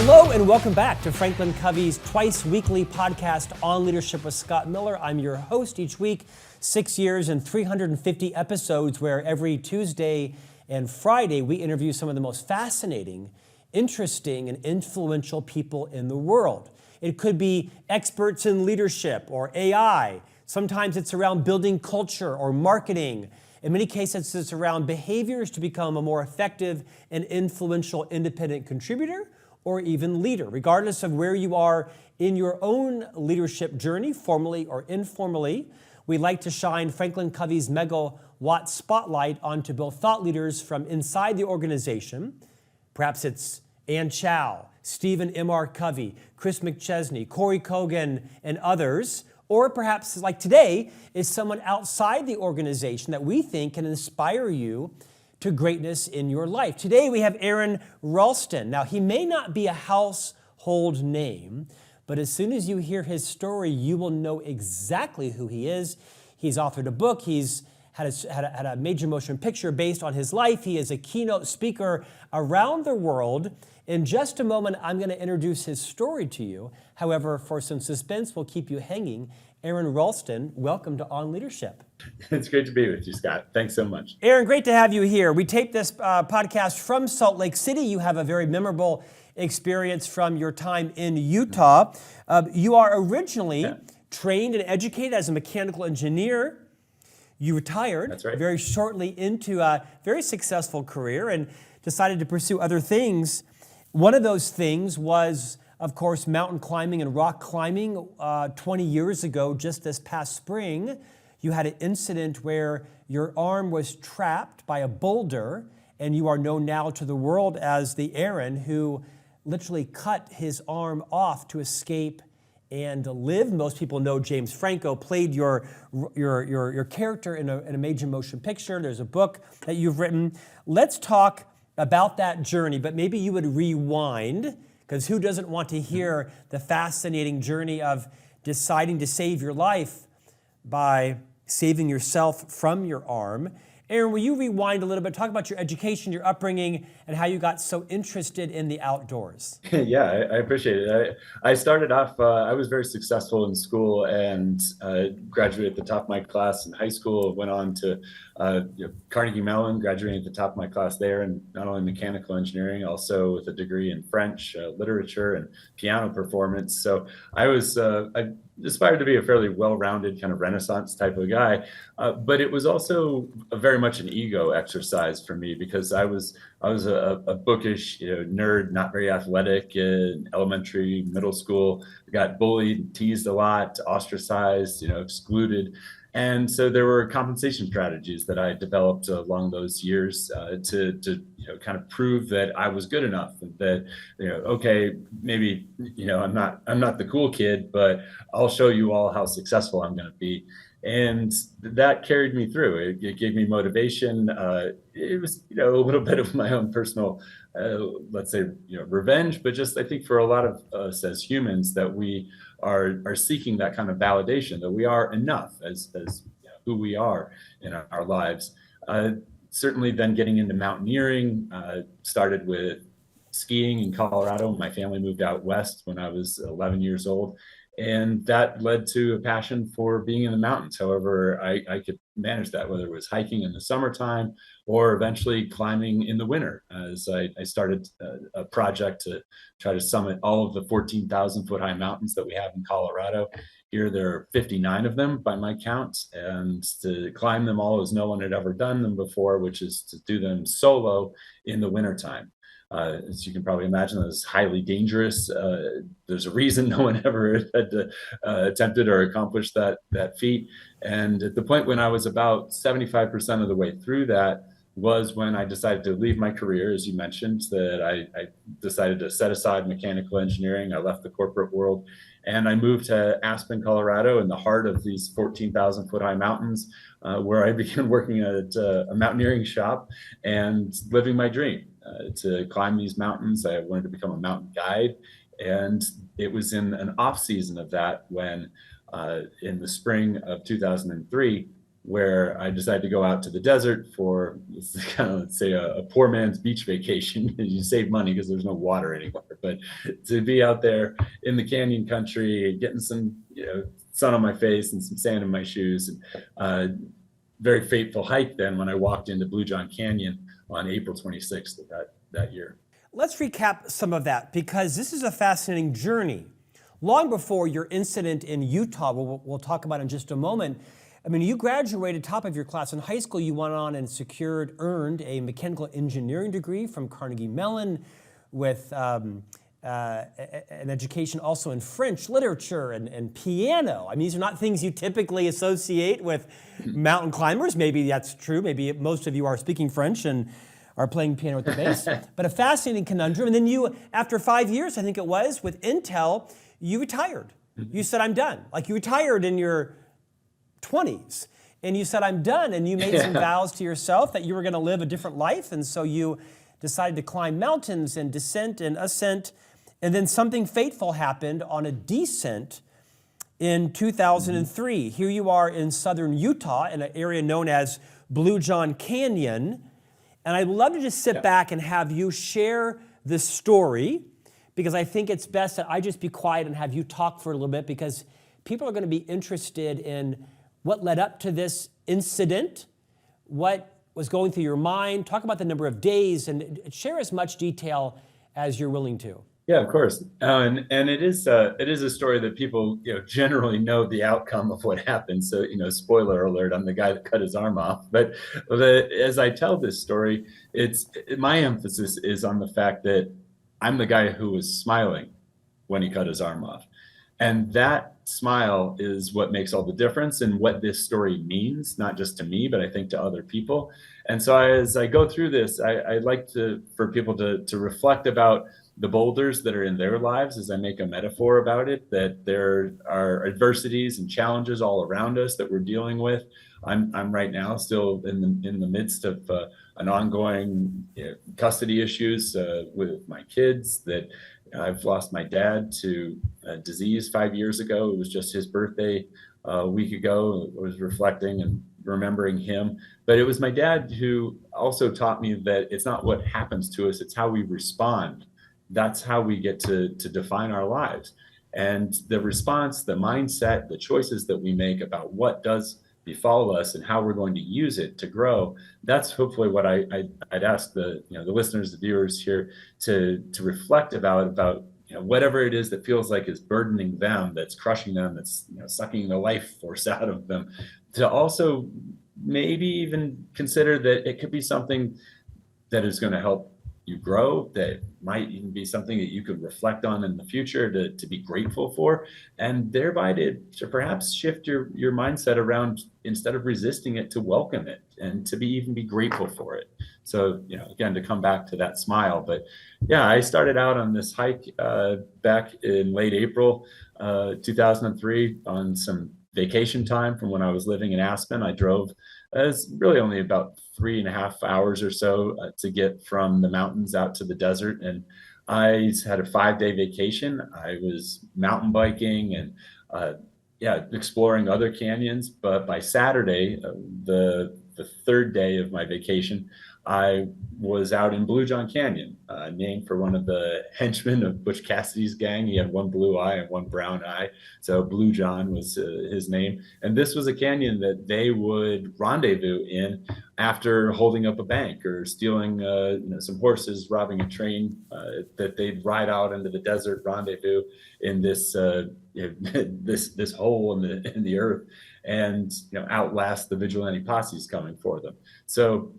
Hello and welcome back to Franklin Covey's twice weekly podcast on leadership with Scott Miller. I'm your host each week, 6 years and 350 episodes, where every Tuesday and Friday we interview some of the most fascinating, interesting, and influential people in the world. It could be experts in leadership or AI. Sometimes it's around building culture or marketing. In many cases, it's around behaviors to become a more effective and influential independent contributor or even leader. Regardless of where you are in your own leadership journey, formally or informally, we like to shine Franklin Covey's megawatt spotlight onto both thought leaders from inside the organization. Perhaps it's Ann Chow, Stephen M.R. Covey, Chris McChesney, Corey Kogan, and others. Or perhaps, like today, is someone outside the organization that we think can inspire you to greatness in your life. Today we have Aaron Ralston. Now, he may not be a household name, but as soon as you hear his story, you will know exactly who he is. He's authored a book. He's had a major motion picture based on his life. He is a keynote speaker around the world. In just a moment, I'm going to introduce his story to you. However, for some suspense, we'll keep you hanging. Aaron Ralston, welcome to On Leadership. It's great to be with you, Scott. Thanks so much. Aaron, great to have you here. We taped this podcast from Salt Lake City. You have a very memorable experience from your time in Utah. You are originally trained and educated as a mechanical engineer. You retired very shortly into a very successful career and decided to pursue other things. One of those things was, of course, mountain climbing and rock climbing. 20 years ago, just this past spring, you had an incident where your arm was trapped by a boulder, and you are known now to the world as the Aaron who literally cut his arm off to escape and live. Most people know James Franco played your character in a major motion picture. There's a book that you've written. Let's talk about that journey, but maybe you would rewind, because who doesn't want to hear the fascinating journey of deciding to save your life by saving yourself from your arm. Aaron, will you rewind a little bit, talk about your education, your upbringing, and how you got so interested in the outdoors? Yeah, I appreciate it. I started off, I was very successful in school and graduated at the top of my class in high school, went on to Carnegie Mellon, graduating at the top of my class there, and not only mechanical engineering, also with a degree in French, literature, and piano performance. So I aspired to be a fairly well-rounded kind of Renaissance type of guy, but it was also very much an ego exercise for me, because I was a bookish nerd, not very athletic in elementary, middle school. I got bullied, teased a lot, ostracized, excluded. And so there were compensation strategies that I developed along those years to kind of prove that I was good enough, that okay, maybe I'm not the cool kid, but I'll show you all how successful I'm going to be. And that carried me through. It gave me motivation. It was a little bit of my own personal, let's say, revenge, but just I think for a lot of us as humans that we are seeking that kind of validation, that we are enough as who we are in our lives. Certainly then getting into mountaineering, started with skiing in Colorado. My family moved out west when I was 11 years old. And that led to a passion for being in the mountains. However, I could manage that, whether it was hiking in the summertime or eventually climbing in the winter, as I started a project to try to summit all of the 14,000 foot high mountains that we have in Colorado. Here, there are 59 of them by my count, and to climb them all as no one had ever done them before, which is to do them solo in the wintertime. As you can probably imagine, it's highly dangerous. There's a reason no one ever had attempted or accomplished that feat. And at the point when I was about 75% of the way through that was when I decided to leave my career, as you mentioned, that I decided to set aside mechanical engineering. I left the corporate world and I moved to Aspen, Colorado, in the heart of these 14,000 foot high mountains, where I began working at a mountaineering shop and living my dream. To climb these mountains. I wanted to become a mountain guide. And it was in an off season of that when in the spring of 2003, where I decided to go out to the desert for kind of, let's say, a poor man's beach vacation. You save money because there's no water anywhere, but to be out there in the canyon country, getting some sun on my face and some sand in my shoes, and very fateful hike then when I walked into Blue John Canyon on April 26th of that year. Let's recap some of that, because this is a fascinating journey. Long before your incident in Utah, we'll talk about in just a moment, I mean, you graduated top of your class in high school. You went on and earned a mechanical engineering degree from Carnegie Mellon with an education also in French literature and piano. I mean, these are not things you typically associate with mountain climbers. Maybe that's true. Maybe most of you are speaking French and are playing piano at the base. But a fascinating conundrum. And then you, after 5 years, I think it was, with Intel, you retired. You said, I'm done. Like, you retired in your 20s. And you said, I'm done. And you made some vows to yourself that you were going to live a different life. And so you decided to climb mountains and descent and ascent. And then something fateful happened on a descent in 2003. Here you are in southern Utah in an area known as Blue John Canyon. And I'd love to just sit back and have you share this story, because I think it's best that I just be quiet and have you talk for a little bit, because people are going to be interested in what led up to this incident, what was going through your mind. Talk about the number of days and share as much detail as you're willing to. Yeah, of course. And it is a story that people generally know the outcome of what happened. So spoiler alert, I'm the guy that cut his arm off. But as I tell this story, my emphasis is on the fact that I'm the guy who was smiling when he cut his arm off, and that smile is what makes all the difference in what this story means, not just to me, but I think to other people. And so as I go through this, I like for people to reflect about the boulders that are in their lives as I make a metaphor about it, that there are adversities and challenges all around us that we're dealing with. I'm right now still in the midst of an ongoing custody issues with my kids. That I've lost my dad to a disease 5 years ago. It was just his birthday a week ago. I was reflecting and remembering him. But it was my dad who also taught me that it's not what happens to us, it's how we respond. That's how we get to define our lives. And the response, the mindset, the choices that we make about what does befall us and how we're going to use it to grow, that's hopefully what I'd ask the listeners, the viewers here to reflect about whatever it is that feels like is burdening them, that's crushing them, that's sucking the life force out of them, to also maybe even consider that it could be something that is going to help you grow, that might even be something that you could reflect on in the future to be grateful for, and thereby to perhaps shift your mindset around, instead of resisting it, to welcome it and to even be grateful for it. So, again, to come back to that smile. But yeah, I started out on this hike back in late April 2003 on some vacation time from when I was living in Aspen. I drove it's really only about 3.5 hours or so to get from the mountains out to the desert. And I had a 5-day vacation. I was mountain biking and exploring other canyons. But by Saturday, the third day of my vacation, I was out in Blue John Canyon, named for one of the henchmen of Butch Cassidy's gang. He had one blue eye and one brown eye, so Blue John was his name. And this was a canyon that they would rendezvous in after holding up a bank or stealing some horses, robbing a train, that they'd ride out into the desert, rendezvous in this this hole in the earth, and outlast the vigilante posses coming for them. So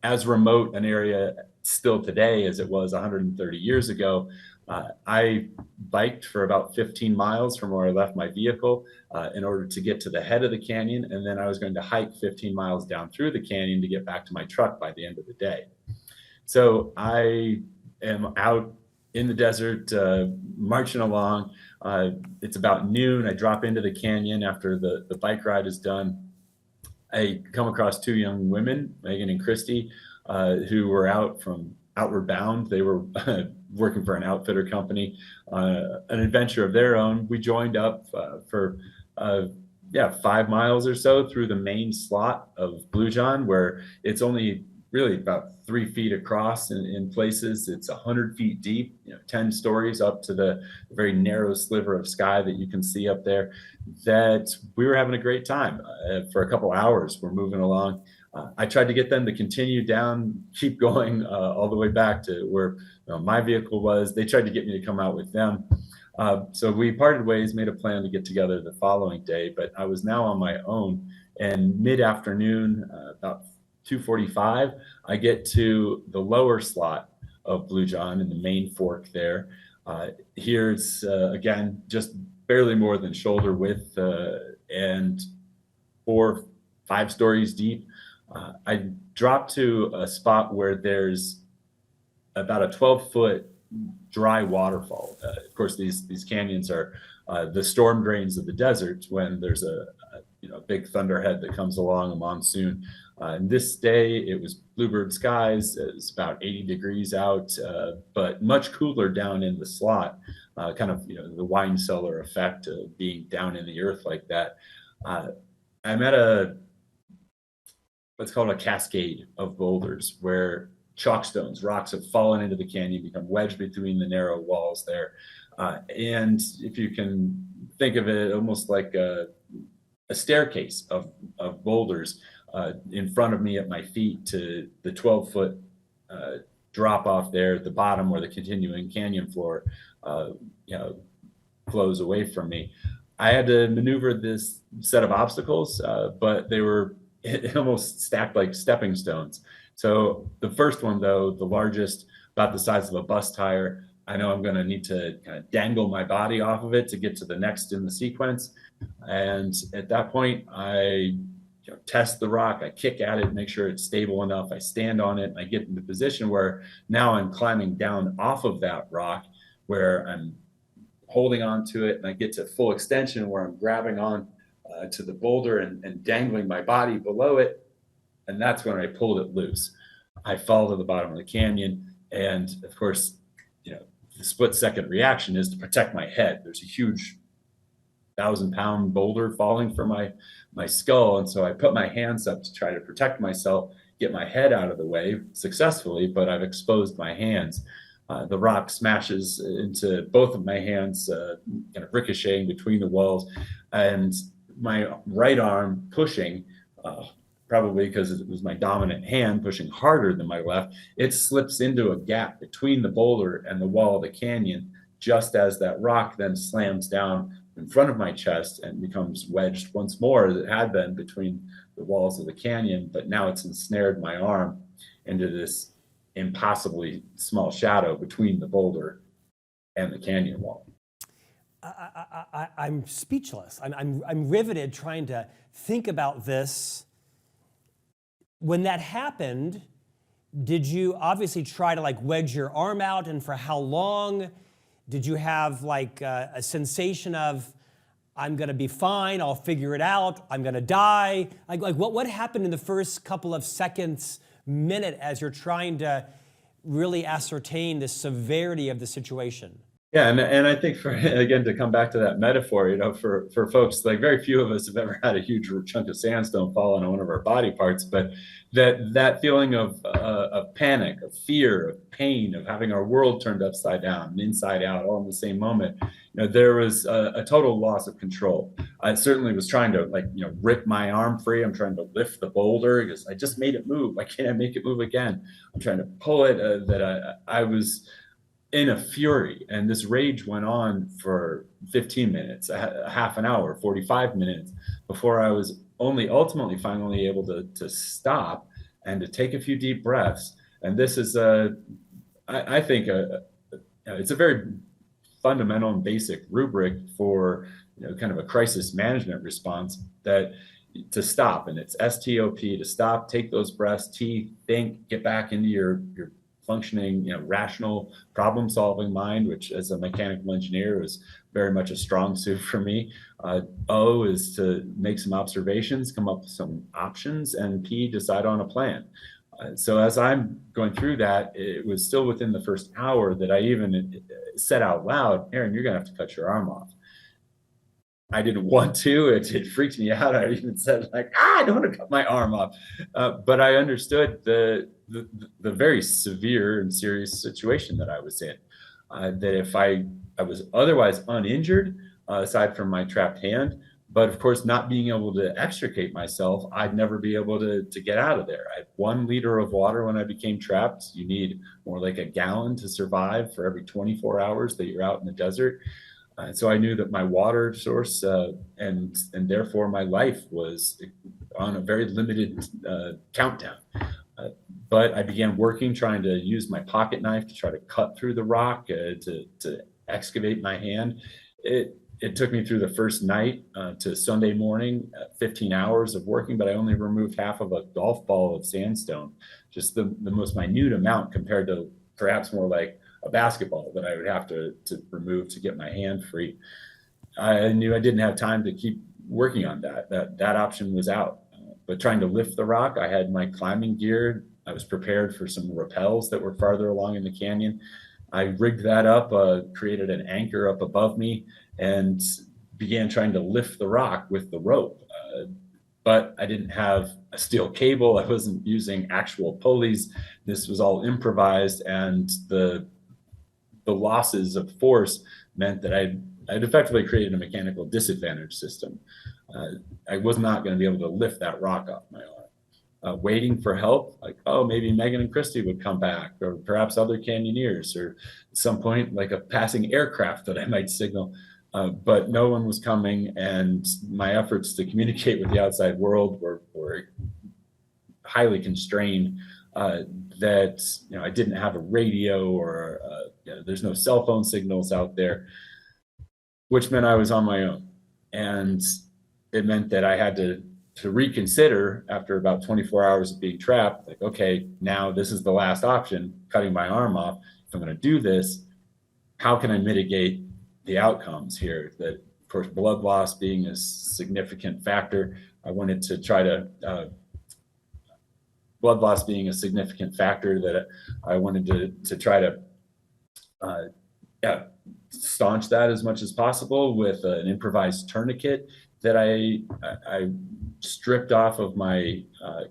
as remote an area still today as it was 130 years ago, I biked for about 15 miles from where I left my vehicle in order to get to the head of the canyon. And then I was going to hike 15 miles down through the canyon to get back to my truck by the end of the day. So I am out in the desert, marching along. It's about noon. I drop into the canyon after the bike ride is done. I come across 2 young women, Megan and Christy, who were out from Outward Bound. They were working for an outfitter company, an adventure of their own. We joined up for 5 miles or so through the main slot of Blue John, where it's only really about 3 feet across in places. It's 100 feet deep, 10 stories up to the very narrow sliver of sky that you can see up there. That we were having a great time for a couple hours. We're moving along. I tried to get them to continue down, keep going all the way back to where my vehicle was. They tried to get me to come out with them. So we parted ways, made a plan to get together the following day, but I was now on my own. And mid-afternoon, about 2:45, I get to the lower slot of Blue John in the main fork there. Here it's, again, just barely more than shoulder width and 4-5 stories deep. I dropped to a spot where there's about a 12-foot dry waterfall. Of course, these canyons are the storm drains of the desert when there's a big thunderhead that comes along, a monsoon. And this day it was bluebird skies. It was about 80 degrees out, but much cooler down in the slot. Kind of the wine cellar effect of being down in the earth like that. I'm at what's called a cascade of boulders, where chalkstones, rocks have fallen into the canyon, become wedged between the narrow walls there. And if you can think of it almost like a staircase of boulders in front of me at my feet to the 12-foot drop off there at the bottom where the continuing canyon floor flows away from me. I had to maneuver this set of obstacles, but they were almost stacked like stepping stones. So the first one, though, the largest, about the size of a bus tire, I know I'm going to need to kind of dangle my body off of it to get to the next in the sequence. And at that point, I test the rock, I kick at it, make sure it's stable enough. I stand on it, and I get in the position where now I'm climbing down off of that rock, where I'm holding on to it, and I get to full extension where I'm grabbing on to the boulder and dangling my body below it. And that's when I pulled it loose. I fall to the bottom of the canyon. And of course, the split-second reaction is to protect my head. There's a huge 1,000-pound boulder falling from my skull. And so I put my hands up to try to protect myself, get my head out of the way successfully, but I've exposed my hands. The rock smashes into both of my hands, kind of ricocheting between the walls. And my right arm pushing, probably because it was my dominant hand pushing harder than my left, it slips into a gap between the boulder and the wall of the canyon, just as that rock then slams down in front of my chest and becomes wedged once more, as it had been between the walls of the canyon, but now it's ensnared my arm into this impossibly small shadow between the boulder and the canyon wall. I'm speechless. I'm riveted trying to think about this. When that happened, did you obviously try to wedge your arm out, and for how long? Did you have a sensation of, I'm going to be fine, I'll figure it out, I'm going to die? What happened in the first couple of seconds, minute, as you're trying to really ascertain the severity of the situation? Yeah, and I think to come back to that metaphor, for folks, very few of us have ever had a huge chunk of sandstone fall on one of our body parts, but that feeling of panic, of fear, of pain, of having our world turned upside down and inside out all in the same moment, there was a total loss of control. I certainly was trying to rip my arm free. I'm trying to lift the boulder because I just made it move. Why can't I make it move again? I'm trying to pull it. I was in a fury, and this rage went on for 15 minutes, a half an hour, 45 minutes, before I was ultimately finally able to stop and to take a few deep breaths. And this is I think it's a very fundamental and basic rubric for kind of a crisis management response, that to stop, and it's STOP, to stop, take those breaths, think, get back into your functioning, rational, problem-solving mind, which as a mechanical engineer is very much a strong suit for me. O is to make some observations, come up with some options, and P, decide on a plan. So as I'm going through that, it was still within the first hour that I even said out loud, Aaron, you're gonna have to cut your arm off. I didn't want to. It freaked me out. I even said like, I don't want to cut my arm off. But I understood the very severe and serious situation that I was in. That if I was otherwise uninjured, aside from my trapped hand, but of course, not being able to extricate myself, I'd never be able to get out of there. I had 1 liter of water when I became trapped. You need more like a gallon to survive for every 24 hours that you're out in the desert. So I knew that my water source and therefore my life was on a very limited countdown. Uh, but I began working, trying to use my pocket knife to try to cut through the rock to excavate my hand. It took me through the first night to Sunday morning, 15 hours of working, but I only removed half of a golf ball of sandstone, just the most minute amount compared to perhaps more like a basketball that I would have to remove to get my hand free. I knew I didn't have time to keep working on that. That option was out. But trying to lift the rock, I had my climbing gear. I was prepared for some rappels that were farther along in the canyon. I rigged that up, created an anchor up above me, and began trying to lift the rock with the rope. But I didn't have a steel cable. I wasn't using actual pulleys. This was all improvised, and the losses of force meant that I'd effectively created a mechanical disadvantage system. I was not going to be able to lift that rock off my arm. Waiting for help, like, oh, maybe Megan and Christy would come back, or perhaps other canyoneers, or at some point, like a passing aircraft that I might signal. But no one was coming, and my efforts to communicate with the outside world were highly constrained. That I didn't have a radio, or there's no cell phone signals out there, which meant I was on my own. And it meant that I had to reconsider after about 24 hours of being trapped, like, okay, now this is the last option, cutting my arm off. If I'm going to do this, how can I mitigate the outcomes here? That, of course, blood loss being a significant factor. I wanted to try to blood loss being a significant factor that I wanted to try to staunch that as much as possible with an improvised tourniquet that I stripped off of my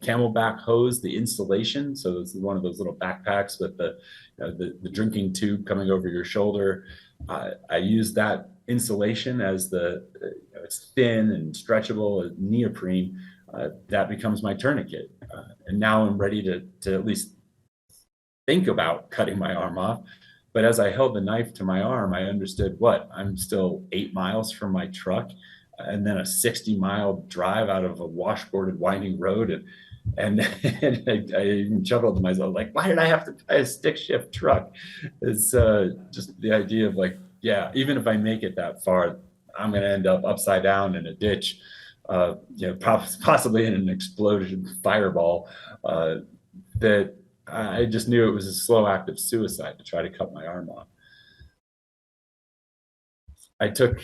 camelback hose, the insulation. So it's one of those little backpacks with the drinking tube coming over your shoulder. I used that insulation as it's thin and stretchable, neoprene. That becomes my tourniquet. And now I'm ready to at least think about cutting my arm off. But as I held the knife to my arm, I understood I'm still 8 miles from my truck, and then a 60-mile drive out of a washboarded winding road. And I even chuckled to myself, like, why did I have to buy a stick shift truck? It's just the idea of like, yeah, even if I make it that far, I'm going to end up upside down in a ditch, possibly in an exploded fireball. That I just knew it was a slow act of suicide to try to cut my arm off. I took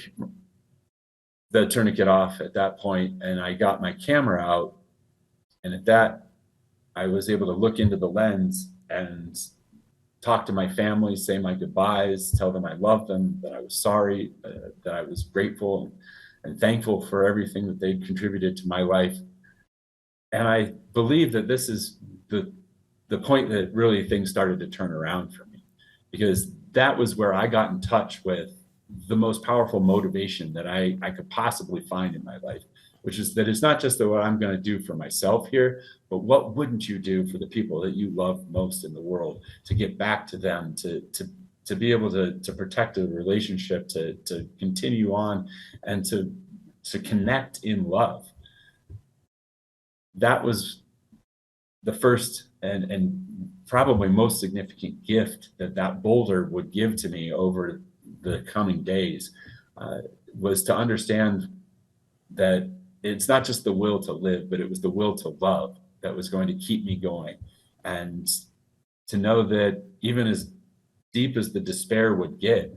the tourniquet off at that point, and I got my camera out. And at that, I was able to look into the lens and talk to my family, say my goodbyes, tell them I loved them, that I was sorry, that I was grateful and thankful for everything that they'd contributed to my life. And I believe that this is the point that really things started to turn around for me, because that was where I got in touch with the most powerful motivation that I could possibly find in my life, which is that it's not just what I'm going to do for myself here, but what wouldn't you do for the people that you love most in the world, to get back to them, to be able to protect a relationship, to continue on, and to connect in love. That was the first and probably most significant gift that boulder would give to me over the coming days, was to understand that it's not just the will to live, but it was the will to love that was going to keep me going. And to know that even as deep as the despair would get,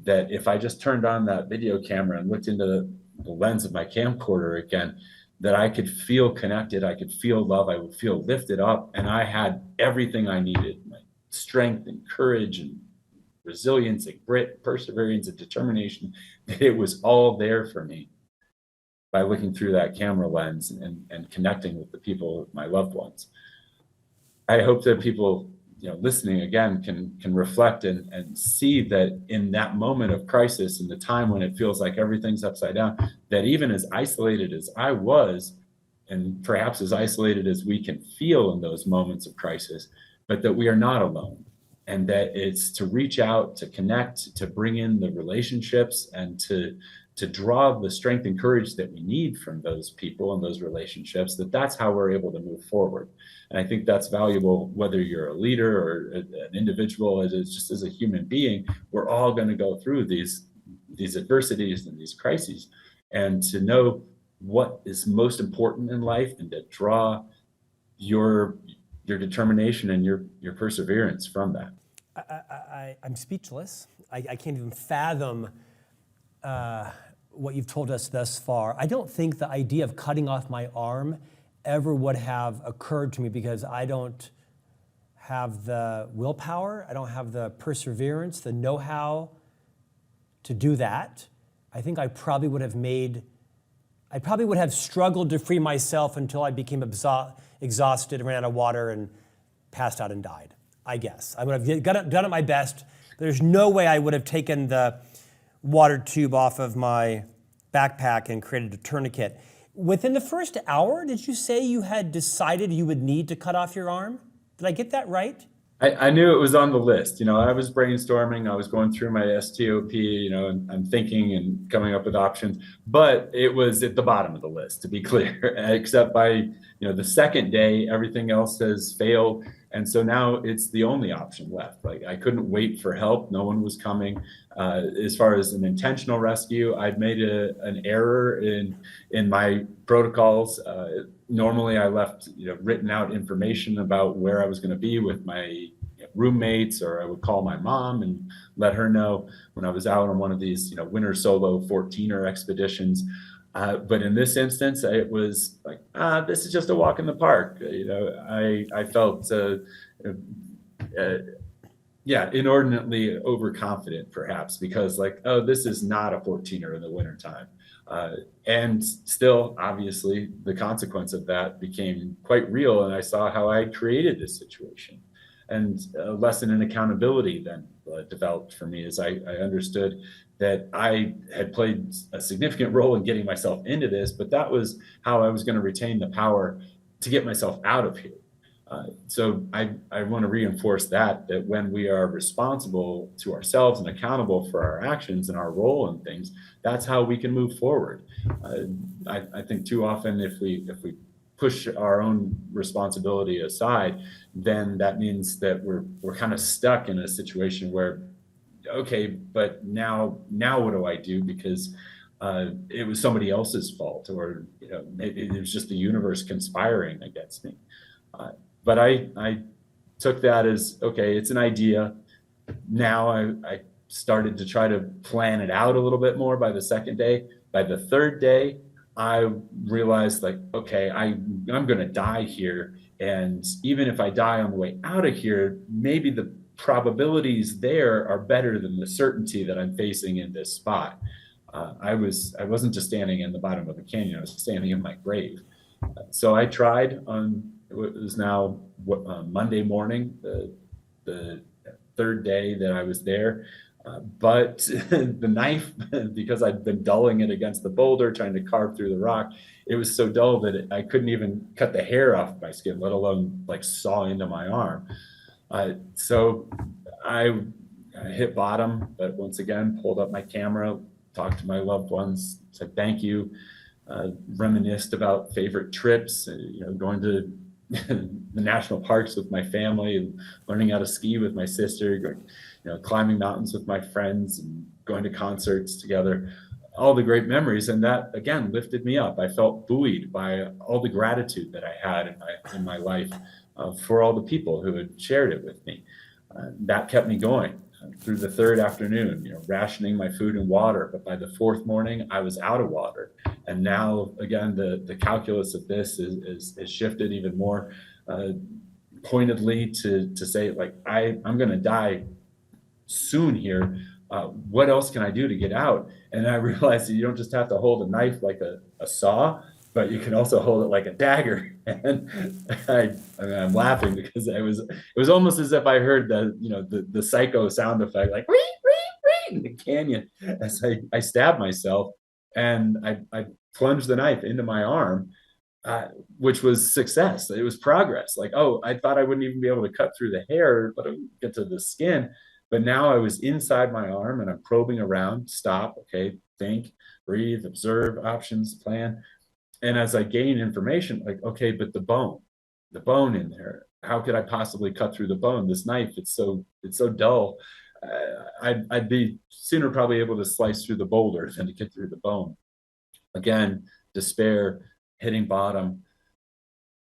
that if I just turned on that video camera and looked into the lens of my camcorder again, that I could feel connected, I could feel love, I would feel lifted up, and I had everything I needed, my strength and courage and resilience and grit, perseverance and determination, that it was all there for me. by looking through that camera lens and connecting with the people, my loved ones. I hope that people, listening again can reflect and see that in that moment of crisis, in the time when it feels like everything's upside down, that even as isolated as I was, and perhaps as isolated as we can feel in those moments of crisis, but that we are not alone, and that it's to reach out, to connect, to bring in the relationships, and to draw the strength and courage that we need from those people and those relationships, that's how we're able to move forward. And I think that's valuable, whether you're a leader or an individual, as just as a human being. We're all going to go through these adversities and these crises, and to know what is most important in life, and to draw your determination and your perseverance from that. I'm speechless. I can't even fathom what you've told us thus far. I don't think the idea of cutting off my arm ever would have occurred to me, because I don't have the willpower, I don't have the perseverance, the know-how to do that. I think I probably would have struggled to free myself until I became exhausted, ran out of water, and passed out and died, I guess. I would have done it my best. There's no way I would have taken the water tube off of my backpack and created a tourniquet. Within the first hour, did you say you had decided you would need to cut off your arm? Did I get that right? I knew it was on the list. I was brainstorming, I was going through my STOP, and I'm thinking and coming up with options, but it was at the bottom of the list, to be clear, except by, the second day, everything else has failed. And so now it's the only option left. Like, I couldn't wait for help. No one was coming. As far as an intentional rescue, I'd made an error in my protocols. Normally I left, written out information about where I was going to be with my roommates, or I would call my mom and let her know when I was out on one of these, winter solo 14er expeditions. But in this instance, it was like, this is just a walk in the park. I felt, inordinately overconfident, perhaps, because this is not a 14er in the wintertime. And still, obviously, the consequence of that became quite real. And I saw how I created this situation. And a lesson in accountability then developed for me, as I understood that I had played a significant role in getting myself into this, but that was how I was going to retain the power to get myself out of here. So I want to reinforce that when we are responsible to ourselves and accountable for our actions and our role in things, that's how we can move forward. I think too often if we push our own responsibility aside, then that means that we're kind of stuck in a situation where, okay, but now what do I do? Because it was somebody else's fault, or maybe it was just the universe conspiring against me. But I took that as, okay, it's an idea. Now I started to try to plan it out a little bit more by the second day. By the third day, I realized, okay, I'm going to die here. And even if I die on the way out of here, maybe the probabilities there are better than the certainty that I'm facing in this spot. I wasn't just standing in the bottom of a canyon, I was standing in my grave. So I tried on, it was now Monday morning, the third day that I was there. But the knife, because I'd been dulling it against the boulder, trying to carve through the rock, it was so dull that I couldn't even cut the hair off my skin, let alone saw into my arm. So I hit bottom, but once again, pulled up my camera, talked to my loved ones, said thank you, reminisced about favorite trips, going to the national parks with my family, learning how to ski with my sister, climbing mountains with my friends, and going to concerts together, all the great memories. And that, again, lifted me up. I felt buoyed by all the gratitude that I had in my life for all the people who had shared it with me. That kept me going through the third afternoon, rationing my food and water. But by the fourth morning, I was out of water. And now, again, the calculus of this is shifted even more pointedly to say, I'm going to die soon here, What else can I do to get out? And I realized that you don't just have to hold a knife like a saw, but you can also hold it like a dagger. And I'm laughing because it was almost as if I heard the psycho sound effect, like wee, wee, wee, in the canyon as I stabbed myself, and I plunged the knife into my arm, uh, which was success. It was progress. Like, oh, I thought I wouldn't even be able to cut through the hair, but I would get to the skin. But now I was inside my arm and I'm probing around, stop, okay, think, breathe, observe, options, plan. And as I gain information, like, okay, but the bone in there, how could I possibly cut through the bone? This knife, it's so dull. I'd be sooner probably able to slice through the boulder than to get through the bone. Again, despair, hitting bottom.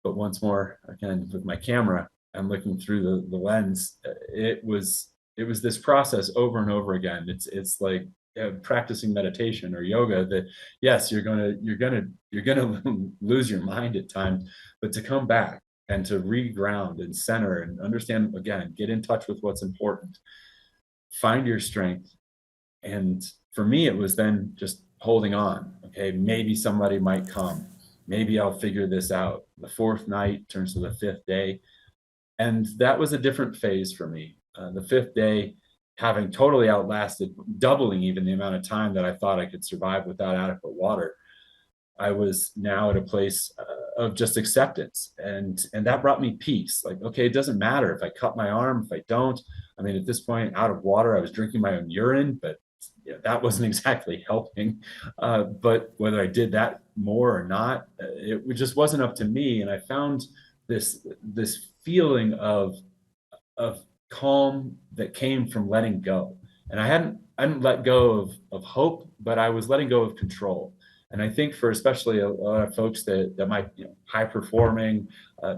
But once more, again, with my camera, I'm looking through the lens. It was this process over and over again. It's like practicing meditation or yoga, that yes, you're gonna lose your mind at times, but to come back and to reground and center and understand, again, get in touch with what's important, find your strength. And for me, it was then just holding on. Okay, maybe somebody might come. Maybe I'll figure this out. The fourth night turns to the fifth day. And that was a different phase for me. The fifth day, having totally outlasted, doubling even the amount of time that I thought I could survive without adequate water, I was now at a place of just acceptance, and that brought me peace. Like, okay, it doesn't matter if I cut my arm, if I don't. I mean, at this point, out of water, I was drinking my own urine, but that wasn't exactly helping. But whether I did that more or not, it just wasn't up to me. And I found this feeling of calm that came from letting go. And I hadn't let go of hope, but I was letting go of control. And I think for especially a lot of folks that might, high performing,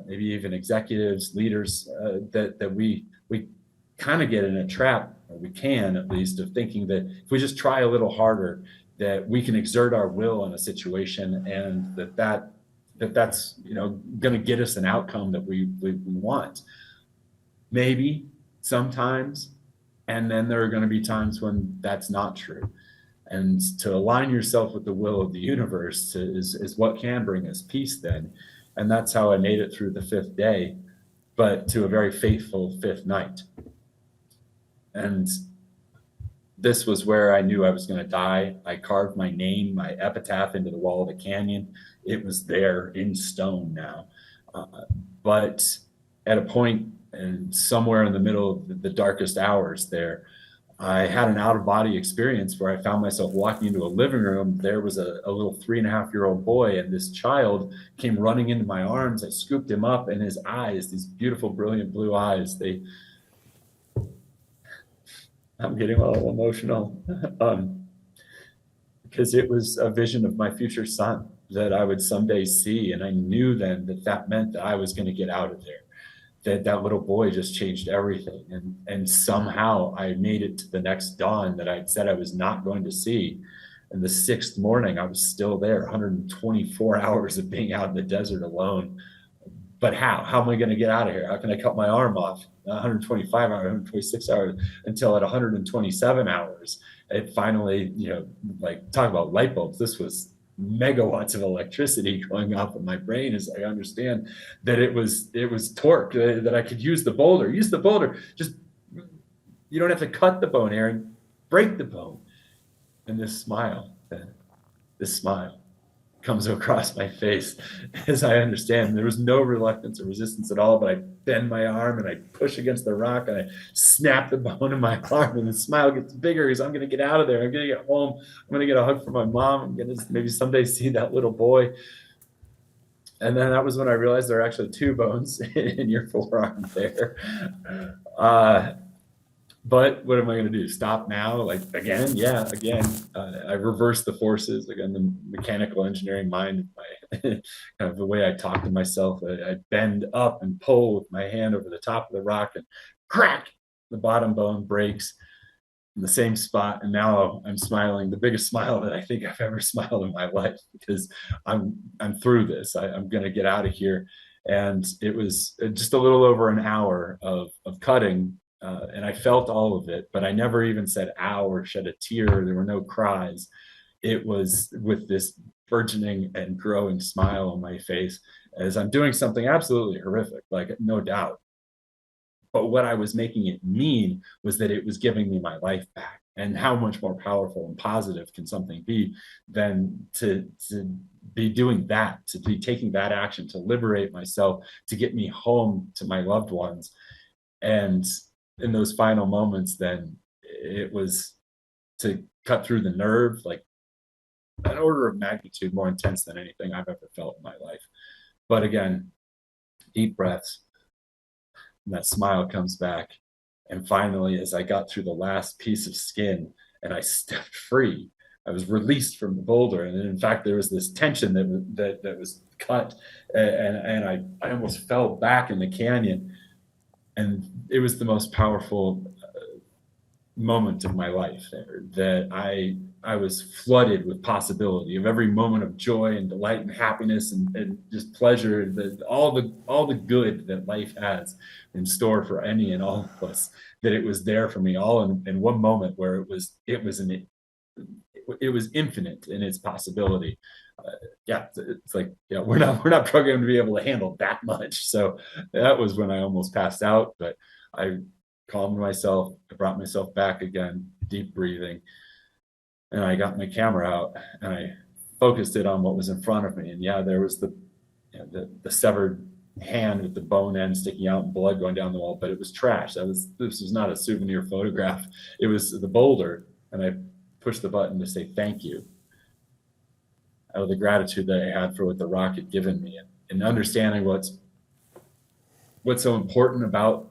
maybe even executives, leaders, that we kind of get in a trap, or we can at least, of thinking that if we just try a little harder, that we can exert our will in a situation, and that's going to get us an outcome that we want. Maybe sometimes, and then there are going to be times when that's not true. And to align yourself with the will of the universe is what can bring us peace then. And that's how I made it through the fifth day, but to a very faithful fifth night. And this was where I knew I was going to die. I carved my name, my epitaph, into the wall of the canyon. It was there in stone now. But at a point, and somewhere in the middle of the darkest hours there, I had an out-of-body experience where I found myself walking into a living room. There was a little 3.5-year-old boy, and this child came running into my arms. I scooped him up, and his eyes, these beautiful, brilliant blue eyes, I'm getting a little emotional, because it was a vision of my future son that I would someday see. And I knew then that meant that I was going to get out of there. That little boy just changed everything. And somehow I made it to the next dawn that I'd said I was not going to see. And the sixth morning, I was still there, 124 hours of being out in the desert alone. But how am I going to get out of here? How can I cut my arm off? 125 hours, 126 hours, until at 127 hours, it finally, like, talk about light bulbs. This was megawatts of electricity going off in my brain as I understand that it was torque, that I could use the boulder. Just, you don't have to cut the bone, Aaron, break the bone. And this smile comes across my face as I understand there was no reluctance or resistance at all, but I bend my arm and I push against the rock and I snap the bone in my arm, and the smile gets bigger because I'm going to get out of there. I'm going to get home. I'm going to get a hug from my mom. I'm going to maybe someday see that little boy. And then that was when I realized there are actually two bones in your forearm there. But what am I going to do? Stop now? Like, again? Yeah, again. I reverse the forces. Again, the mechanical engineering mind, kind of the way I talk to myself. I bend up and pull with my hand over the top of the rock, and crack, the bottom bone breaks in the same spot. And now I'm smiling, the biggest smile that I think I've ever smiled in my life, because I'm through this. I'm going to get out of here. And it was just a little over an hour of cutting, and I felt all of it, but I never even said ow or shed a tear. There were no cries. It was with this burgeoning and growing smile on my face as I'm doing something absolutely horrific, like no doubt. But what I was making it mean was that it was giving me my life back. And how much more powerful and positive can something be than to be doing that, to be taking that action, to liberate myself, to get me home to my loved ones. And in those final moments, then it was to cut through the nerve, like an order of magnitude more intense than anything I've ever felt in my life. But again, deep breaths, and that smile comes back. And finally, as I got through the last piece of skin and I stepped free, I was released from the boulder. And in fact, there was this tension that was cut, and I almost fell back in the canyon. And it was the most powerful moment of my life there, that I was flooded with possibility of every moment of joy and delight and happiness and just pleasure, all the good that life has in store for any and all of us, that it was there for me all in one moment where it was infinite in its possibility. Yeah, it's like, yeah, we're not programmed to be able to handle that much. So that was when I almost passed out, but I calmed myself, I brought myself back again, deep breathing, and I got my camera out and I focused it on what was in front of me. And yeah, there was the severed hand with the bone end sticking out and blood going down the wall, but it was trash. This was not a souvenir photograph. It was the boulder, and I pushed the button to say thank you out of the gratitude that I had for what the rock had given me, and understanding what's so important about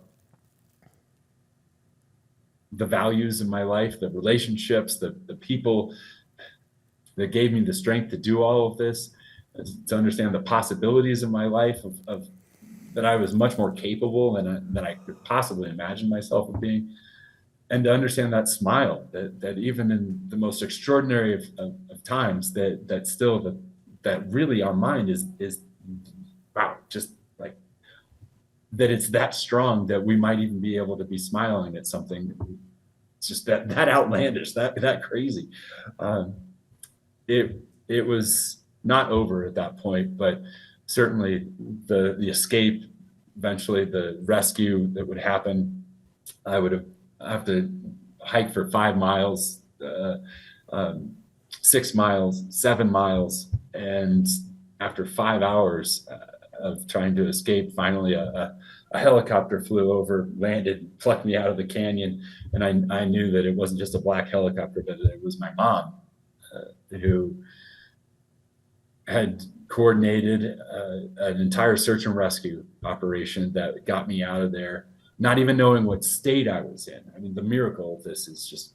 the values in my life, the relationships, the people that gave me the strength to do all of this, to understand the possibilities in my life of that I was much more capable than I could possibly imagine myself of being, and to understand that smile, that even in the most extraordinary of times, that still that really our mind is wow, just like that, it's that strong that we might even be able to be smiling at something. It's just that outlandish, that crazy. It was not over at that point, but certainly the escape, eventually the rescue that would happen. I would have to hike for 5 miles, 6 miles, 7 miles, and after 5 hours of trying to escape, finally a helicopter flew over, landed, plucked me out of the canyon, and I knew that it wasn't just a black helicopter, but it was my mom, who had coordinated an entire search and rescue operation that got me out of there, not even knowing what state I was in. I mean, the miracle of this is just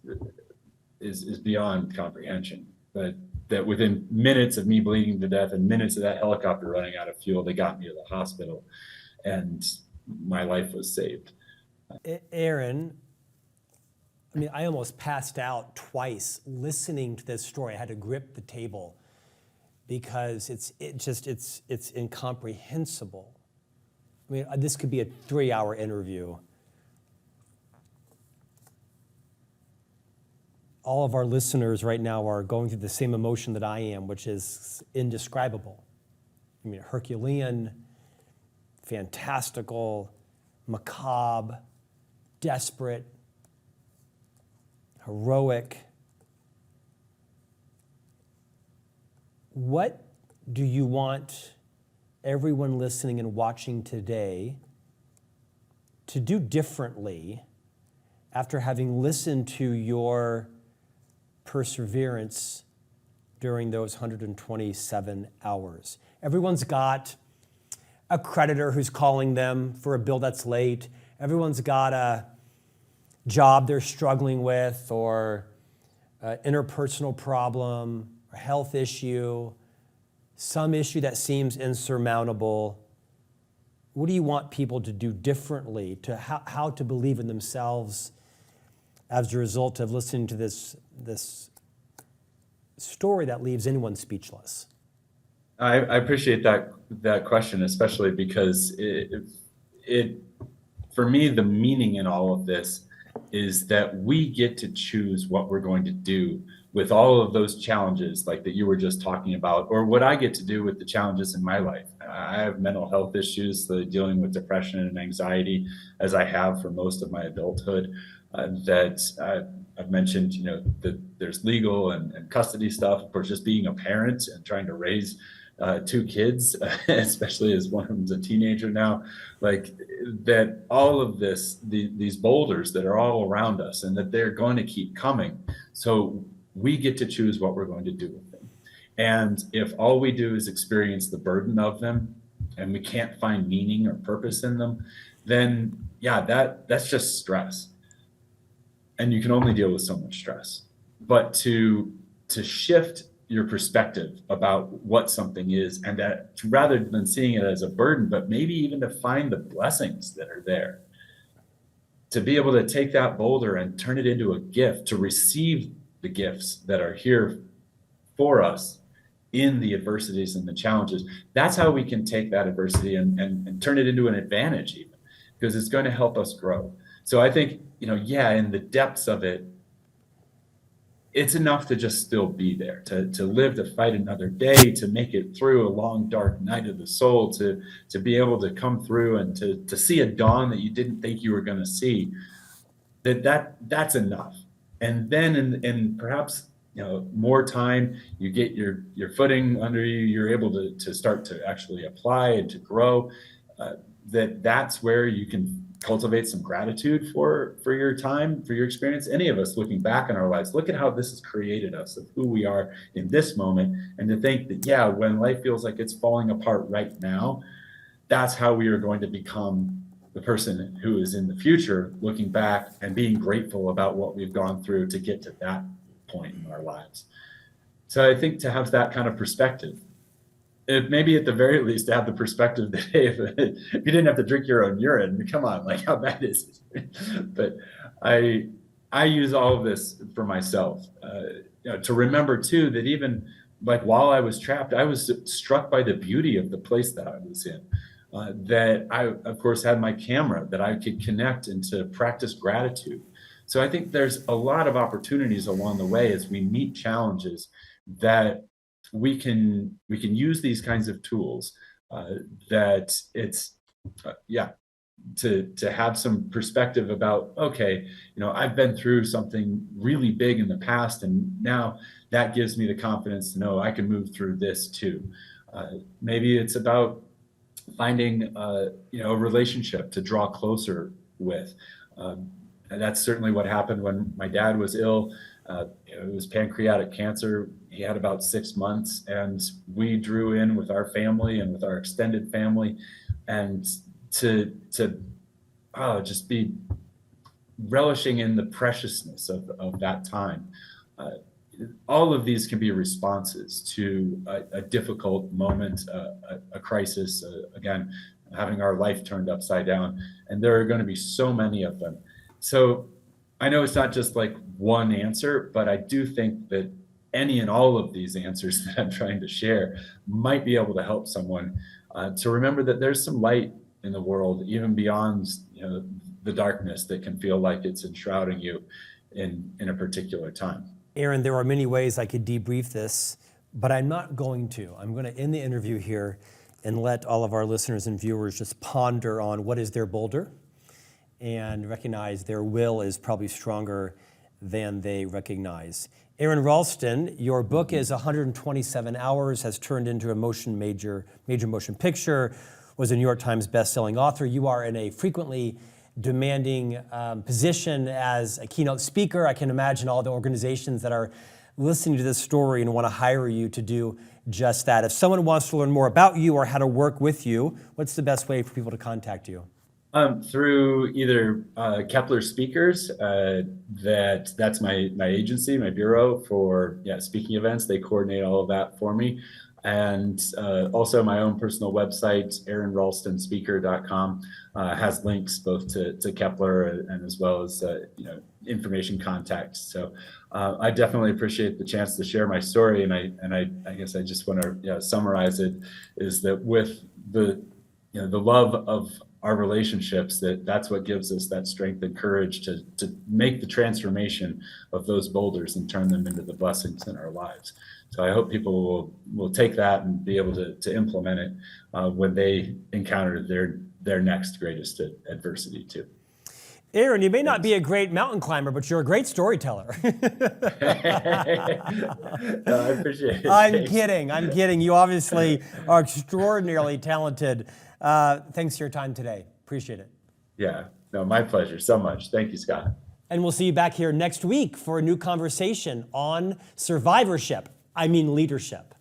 is beyond comprehension. But that within minutes of me bleeding to death and minutes of that helicopter running out of fuel, they got me to the hospital, and my life was saved. Aaron, I mean, I almost passed out twice listening to this story. I had to grip the table because it's incomprehensible. I mean, this could be a 3-hour interview. All of our listeners right now are going through the same emotion that I am, which is indescribable. I mean, Herculean, fantastical, macabre, desperate, heroic. What do you want everyone listening and watching today to do differently after having listened to your perseverance during those 127 hours? Everyone's got a creditor who's calling them for a bill that's late. Everyone's got a job they're struggling with, or an interpersonal problem, a health issue, some issue that seems insurmountable. What do you want people to do differently, to how to believe in themselves as a result of listening to this story that leaves anyone speechless? I appreciate that question, especially because it for me, the meaning in all of this is that we get to choose what we're going to do with all of those challenges like that you were just talking about, or what I get to do with the challenges in my life. I have mental health issues, dealing with depression and anxiety, as I have for most of my adulthood. I've mentioned, that there's legal and custody stuff. Of course, just being a parent and trying to raise two kids, especially as one of them's a teenager now, like that, all of these boulders that are all around us, and that they're going to keep coming. So we get to choose what we're going to do with them. And if all we do is experience the burden of them, and we can't find meaning or purpose in them, then yeah, that's just stress. And you can only deal with so much stress. But to shift your perspective about what something is, and that rather than seeing it as a burden, but maybe even to find the blessings that are there, to be able to take that boulder and turn it into a gift, to receive the gifts that are here for us in the adversities and the challenges. That's how we can take that adversity and turn it into an advantage, even, because it's going to help us grow. So I think, in the depths of it, it's enough to just still be there, to live, to fight another day, to make it through a long, dark night of the soul, to be able to come through and to see a dawn that you didn't think you were going to see. That's enough. And then in perhaps more time, you get your footing under you, you're able to start to actually apply and to grow. That's where you can cultivate some gratitude for your time, for your experience. Any of us looking back in our lives, look at how this has created us, of who we are in this moment, and to think that, when life feels like it's falling apart right now, that's how we are going to become the person who is in the future, looking back and being grateful about what we've gone through to get to that point in our lives. So I think to have that kind of perspective, maybe at the very least to have the perspective that, hey, if you didn't have to drink your own urine, come on, like, how bad is it? But I use all of this for myself, to remember too that even like while I was trapped, I was struck by the beauty of the place that I was in. That I, of course, had my camera that I could connect and to practice gratitude. So I think there's a lot of opportunities along the way as we meet challenges that we can use these kinds of tools, that it's to have some perspective about, okay, I've been through something really big in the past, and now that gives me the confidence to know I can move through this too. Maybe it's about finding a relationship to draw closer with. And that's certainly what happened when my dad was ill. It was pancreatic cancer. He had about 6 months, and we drew in with our family and with our extended family, and to just be relishing in the preciousness of that time. All of these can be responses to a difficult moment, a crisis, again, having our life turned upside down. And there are going to be so many of them. So I know it's not just like one answer, but I do think that any and all of these answers that I'm trying to share might be able to help someone to remember that there's some light in the world, even beyond the darkness that can feel like it's enshrouding you in a particular time. Aaron, there are many ways I could debrief this, but I'm not going to. I'm going to end the interview here and let all of our listeners and viewers just ponder on what is their boulder and recognize their will is probably stronger than they recognize. Aaron Ralston, your book is 127 hours, has turned into a major motion picture, was a New York Times bestselling author. You are in a frequently demanding position as a keynote speaker. I can imagine all the organizations that are listening to this story and want to hire you to do just that. If someone wants to learn more about you or how to work with you, what's the best way for people to contact you? Through either Kepler Speakers, that's my agency, my bureau for speaking events. They coordinate all of that for me. And also my own personal website, AaronRalstonSpeaker.com, has links both to Kepler and as well as information contacts. So I definitely appreciate the chance to share my story. And I guess I just want to summarize it, is that with the love our relationships, that's what gives us that strength and courage to make the transformation of those boulders and turn them into the blessings in our lives. So I hope people will take that and be able to implement it when they encounter their next greatest adversity too. Aaron, you may not be a great mountain climber, but you're a great storyteller. No, I appreciate it. I'm kidding. You obviously are extraordinarily talented. Thanks for your time today. Appreciate it. Yeah, no, my pleasure so much. Thank you, Scott. And we'll see you back here next week for a new conversation on survivorship. I mean leadership.